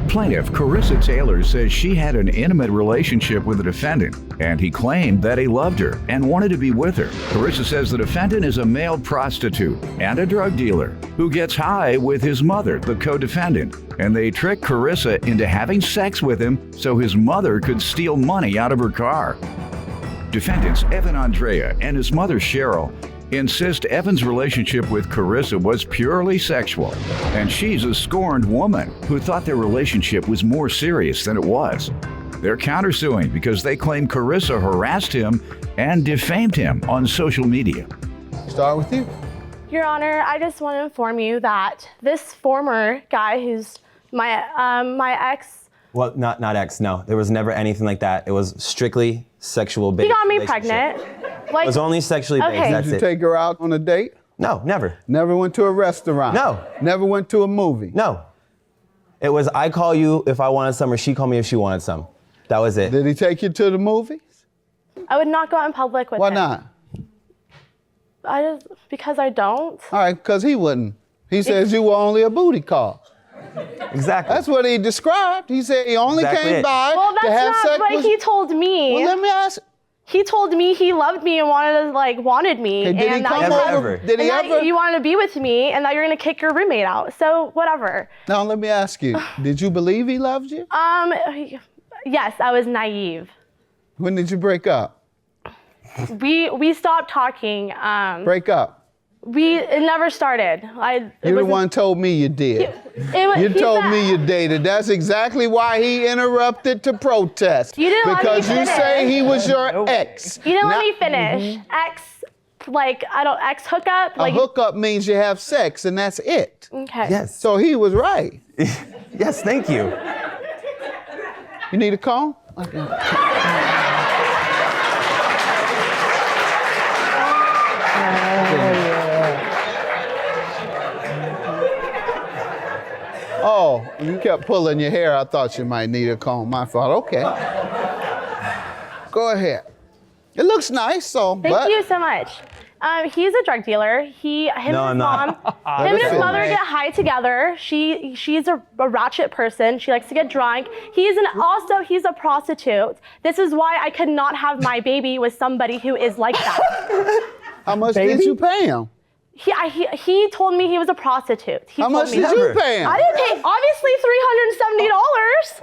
Plaintiff Carissa Taylor says she had an intimate relationship with the defendant, and he claimed that he loved her and wanted to be with her. Carissa says the defendant is a male prostitute and a drug dealer who gets high with his mother, the co-defendant, and they tricked Carissa into having sex with him so his mother could steal money out of her car. Defendants Evan Andrea and his mother Cheryl insist Evan's relationship with Carissa was purely sexual, and she's a scorned woman who thought their relationship was more serious than it was. They're countersuing because they claim Carissa harassed him and defamed him on social media. Start with you. Your Honor, I just want to inform you that this former guy who's my ex. Well, not ex, no. There was never anything like that. It was strictly sexual based. He got me pregnant. It was only sexually based, Okay. that's Did you it. take her out on a date? No, never. Never went to a restaurant? No. Never went to a movie? No. It was I call you if I wanted some or she called me if she wanted some. That was it. Did he take you to the movies? I would not go out in public with Why him. not? Because I don't. All right, because he wouldn't. He says you were only a booty call. Exactly. That's what he described. He said he only Exactly came it. by Well, to that's have not sex what with... he told me. Well, let me ask. He told me he loved me and wanted me. Okay, did he and come that over? Did he and ever? that you wanted to be with me and that you're gonna kick your roommate out. So whatever. Now let me ask you. Did you believe he loved you? Yes, I was naive. When did you break up? We stopped talking. Break up. It never started. You the one told me you did. You told me you dated. That's exactly why he interrupted to protest. You didn't let me because you finish. say he was your ex. You didn't let me finish. Ex hookup. A hookup means you have sex and that's it. Okay. Yes. So he was right. Yes, thank you. You need a call? Oh, you kept pulling your hair. I thought you might need a comb. My fault. Okay. Go ahead. It looks nice, so. Thank you so much. He's a drug dealer. Him and his mom, him and his mother get high together. She's a ratchet person. She likes to get drunk. He's a prostitute. This is why I could not have my baby with somebody who is like that. How much did you pay him? He told me he was a prostitute. How much did you pay him? I didn't pay, obviously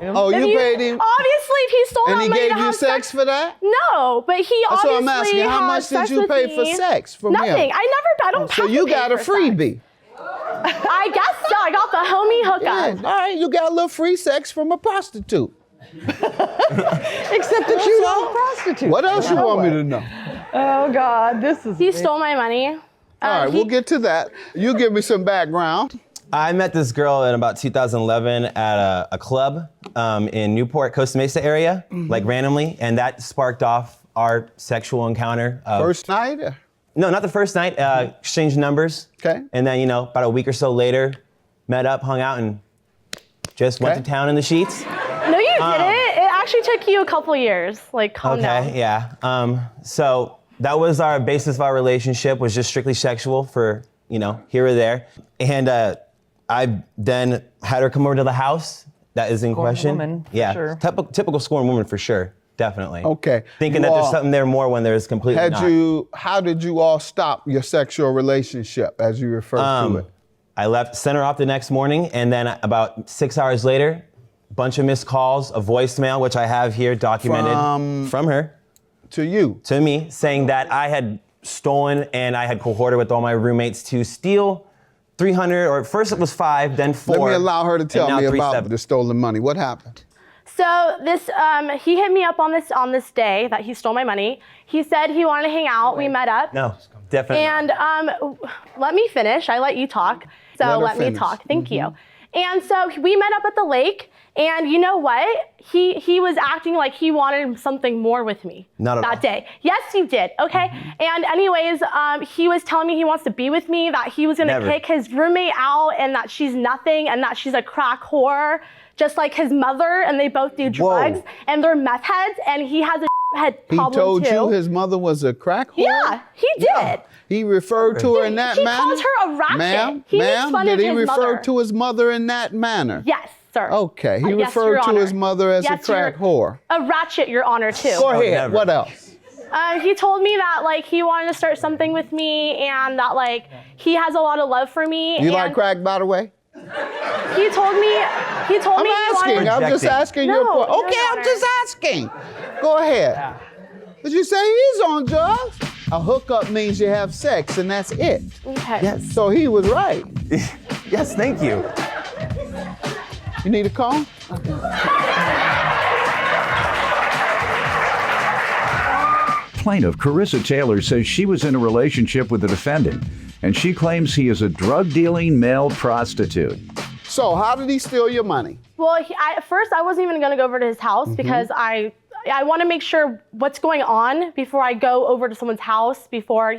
$370. Oh, you paid him? Obviously, if he stole And my he money gave to you have sex for that? No, but he That's obviously what I'm asking. How much did you pay for sex from him? Nothing. I don't So have you to pay got a for freebie. Sex. I guess so. I got the homie hookup. Yeah, all right, you got a little free sex from a prostitute. Except that you don't prostitute. What else you want me to know? Oh, God, this is... He stole my money. All right, we'll get to that. You give me some background. I met this girl in about 2011 at a club in Newport, Costa Mesa area, like randomly, and that sparked off our sexual encounter. First night? No, not the first night. Exchanged numbers. Okay. And then, about a week or so later, met up, hung out, and just went to town in the sheets. No, you didn't. It actually took you a couple years. Calm down. Okay, yeah. So that was our basis of our relationship, was just strictly sexual for, here or there. And I then had her come over to the house that is in question. Woman, for yeah, sure. Typical scorned woman for sure, definitely. Okay. Thinking that there's something there more when there's completely not. How did you all stop your sexual relationship, as you refer to it? I sent her off the next morning, and then about 6 hours later, a bunch of missed calls, a voicemail, which I have here documented from her. To you? To me, saying that I had stolen and I had cohorted with all my roommates to steal 300, or first it was 5, then 4. Let me allow her to and tell now me 3, about 7. the stolen money. What happened? So he hit me up on this day that he stole my money. He said he wanted to hang out. We met up. No, definitely. And let me finish. I let you talk. So let me talk. Thank you. And so we met up at the lake. And you know what? He was acting like he wanted something more with me that day. Yes, you did. Okay. And anyways, he was telling me he wants to be with me, that he was gonna kick his roommate out, and that she's nothing, and that she's a crack whore, just like his mother. And they both do drugs, and they're meth heads, and he has a head problem too. He told you his mother was a crack whore? Yeah, he did. Yeah. He referred to her in that manner? He calls her a ratchet. Ma'am, he makes fun did of he his refer mother. to his mother in that manner? Yes. sir. Okay, he Yes, referred Your to Honor. his mother as Yes, a crack Your- whore. A ratchet, Your Honor, too. Go ahead, never. what else? He told me that like he wanted to start something with me and that like he has a lot of love for me. You and like crack, by the way? He told me I'm he asking, wanted, I'm just Rejecting. asking No, your point. no, Okay, Your I'm Honor. just asking. Go ahead. Did you say he's on drugs? A hookup means you have sex and that's it. Okay. Yes. So he was right. Yes, thank you. You need a comb? Plaintiff Carissa Taylor says she was in a relationship with the defendant, and she claims he is a drug-dealing male prostitute. So how did he steal your money? Well, at first I wasn't even gonna go over to his house because I want to make sure what's going on before I go over to someone's house before,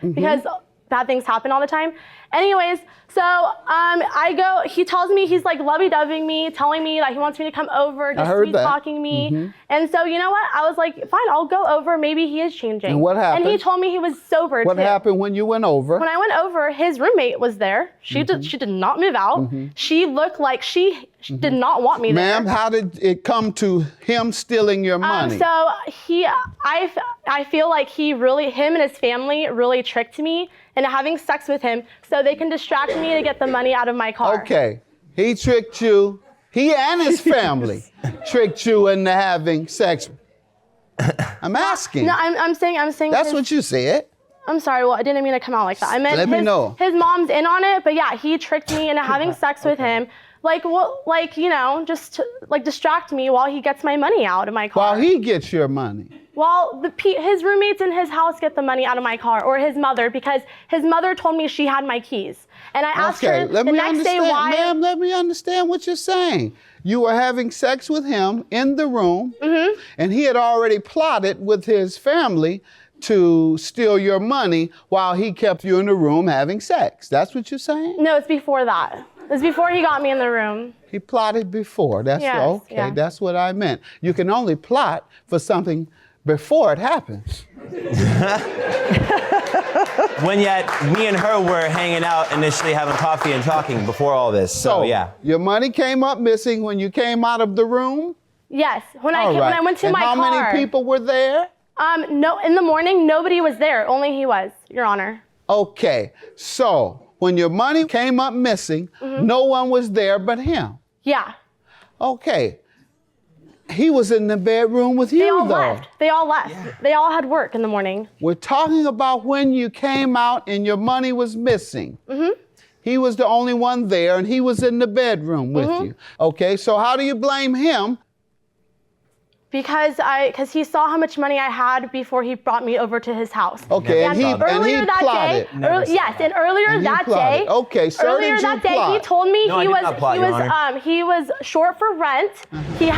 because bad things happen all the time. Anyways, so I go, he tells me he's like lovey-doving me, telling me that he wants me to come over, just heard sweet that. talking me. And so you know what? I was like, fine, I'll go over. Maybe he is changing. And what happened? And he told me he was sober What too. happened when you went over? When I went over, his roommate was there. She did not move out. She looked like she did not want me there. Ma'am, how did it come to him stealing your money? So I feel like him and his family really tricked me into having sex with him so they can distract me to get the money out of my car. Okay, he tricked you. He and his family tricked you into having sex. I'm asking. No, I'm saying. That's what you said. I'm sorry. Well, I didn't mean to come out like that. I meant Let me know. his mom's in on it, but yeah, he tricked me into having sex with him. Just to distract me while he gets my money out of my car. While he gets your money. While his roommates in his house get the money out of my car, or his mother, because his mother told me she had my keys. And I asked her let the me next day understand, why. ma'am, let me understand what you're saying. You were having sex with him in the room, and he had already plotted with his family to steal your money while he kept you in the room having sex. That's what you're saying? No, it's before that. It was before he got me in the room. He plotted before. That's Yes, okay. yeah. That's what I meant. You can only plot for something before it happens. When yet me and her were hanging out initially having coffee and talking before all this. So yeah. Your money came up missing when you came out of the room? Yes, when All I right. went to and my how car. many people were there? No, in the morning nobody was there. Only he was, Your Honor. Okay, so when your money came up missing, no one was there but him. Yeah. Okay. He was in the bedroom with you, They all though. left. They all left. Yeah. They all had work in the morning. We're talking about when you came out and your money was missing. He was the only one there, and he was in the bedroom with you. Okay, so how do you blame him? Because he saw how much money I had before he brought me over to his house. Okay, and he earlier that plotted. day, and earlier that day, Okay, sir, earlier did you that day, plot? he told me No, I did not plot, Your Honor. he was short for rent. He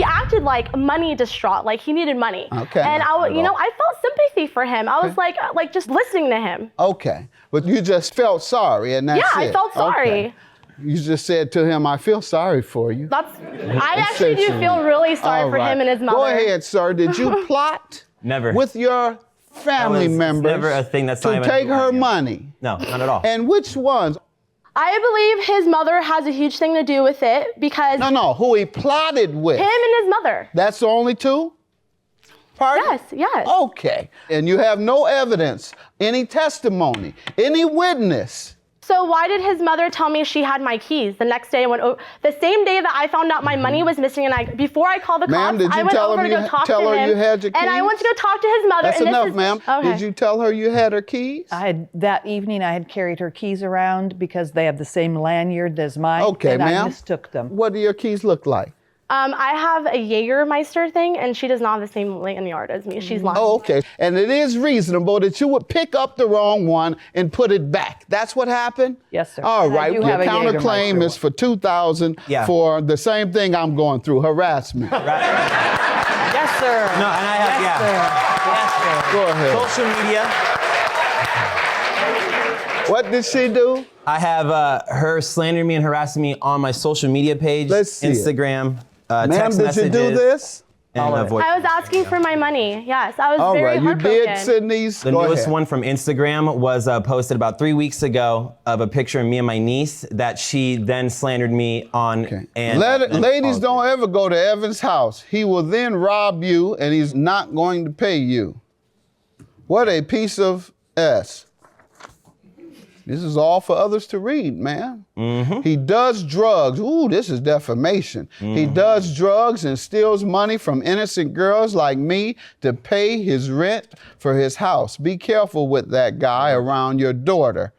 acted like money distraught, like he needed money. Okay. And I felt sympathy for him. I was like just listening to him. Okay, but you just felt sorry, and that's Yeah, it. I felt sorry. Okay. You just said to him, I feel sorry for you. I actually do Essentially. feel really sorry All for right. him and his mother. Go ahead, sir. Did you plot Never. with your family It's members never a thing that's not to even take her yeah. money? No, not at all. And which ones? I believe his mother has a huge thing to do with it because No, who he plotted with. him and his mother. That's the only two? Pardon? Yes. Okay. And you have no evidence, any testimony, any witness. So why did his mother tell me she had my keys the next day? The same day that I found out my money was missing, and before I called the Ma'am, cops, did you I went tell over him to go talk to tell her him. you had your And I keys? went to go talk to his mother. That's and enough, this is, ma'am. Okay. Did you tell her you had her keys? That evening I had carried her keys around because they have the same lanyard as mine. Okay, and ma'am. I mistook them. What do your keys look like? I have a Jägermeister thing, and she does not have the same lanyard as me. She's lying. Oh, okay. And it is reasonable that you would pick up the wrong one and put it back. That's what happened? Yes, sir. All And I right. do Your have a counterclaim Jägermeister is for $2,000 Yeah. for the same thing I'm going through, harassment. Right. Yes, sir. No, and I have, Yes, Go ahead. social media. What did she do? I have her slandering me and harassing me on my social media page, Let's see it. Instagram, Ma'am, text did messages, you do this? avoid. I was asking for my money. Yes, I was All very right, you heartbroken. did send these. The Go newest ahead. one from Instagram was posted about 3 weeks ago of a picture of me and my niece that she then slandered me on. Okay. And Ladies, don't ever go to Evan's house. He will then rob you, and he's not going to pay you. What a piece of S. This is all for others to read, man. Mm-hmm. He does drugs. Ooh, this is defamation. He does drugs and steals money from innocent girls like me to pay his rent for his house. Be careful with that guy around your daughter.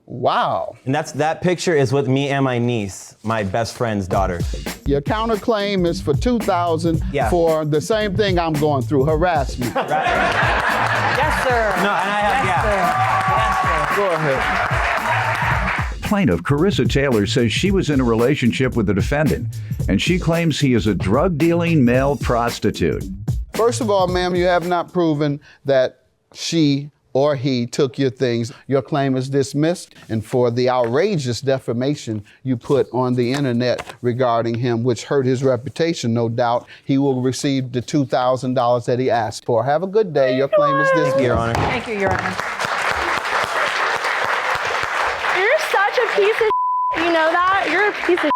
Wow. And that picture is with me and my niece, my best friend's daughter. Your counterclaim is for $2,000 for the same thing I'm going through, harassment. Yes, sir. No, and I have, Yes, sir. Go ahead. Plaintiff Carissa Taylor says she was in a relationship with the defendant, and she claims he is a drug-dealing male prostitute. First of all, ma'am, you have not proven that she or he took your things. Your claim is dismissed, and for the outrageous defamation you put on the internet regarding him, which hurt his reputation, no doubt, he will receive the $2,000 that he asked for. Have a good day. Your claim is dismissed. Your Honor. Thank you, Your Honor. You're such a piece of you know that? You're a piece of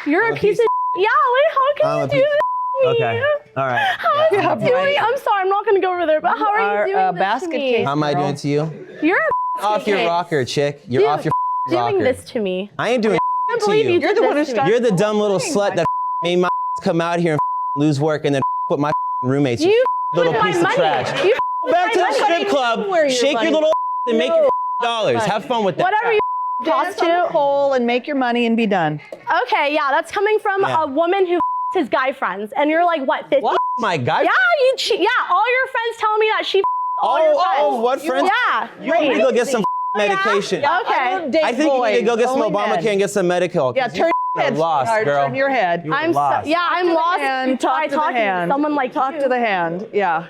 You're a piece of yeah, wait, how can you do this to me? Okay. All right. How Yeah, are you doing? right. I'm sorry, I'm not gonna go over there, but how are you doing this basket to me? case. How am I Girl. doing to you? You're Off your case. rocker, chick. You're Dude, off your doing rocker. this to me. I ain't doing I can't to believe you you. did You're the this one who to me. started You're the the dumb whole little thing. slut that made my come out here and lose work and then with my roommates. You little with my piece of money. trash. You Back to the my money. strip club, Where your shake money- your little and make your dollars. Have fun with that. Whatever you Dance on the prostitute. pole and make your money and be done. Okay, yeah, that's coming from Yeah. a woman who his guy friends, and you're like, what, 50? What? My guy? Yeah, yeah, all your friends tell me that she all your friends. Oh, what friends? Yeah, You need to go get some medication. Yeah. Okay. I don't date I think you need to go get some boys, only Obamacare men. and get some medical. Yeah, turn your head, lost, sweetheart, girl. turn your head. You're I'm lost. I'm Talk to the lost. hand, Try talk to the talking hand. to someone like Talk you. to the hand, yeah.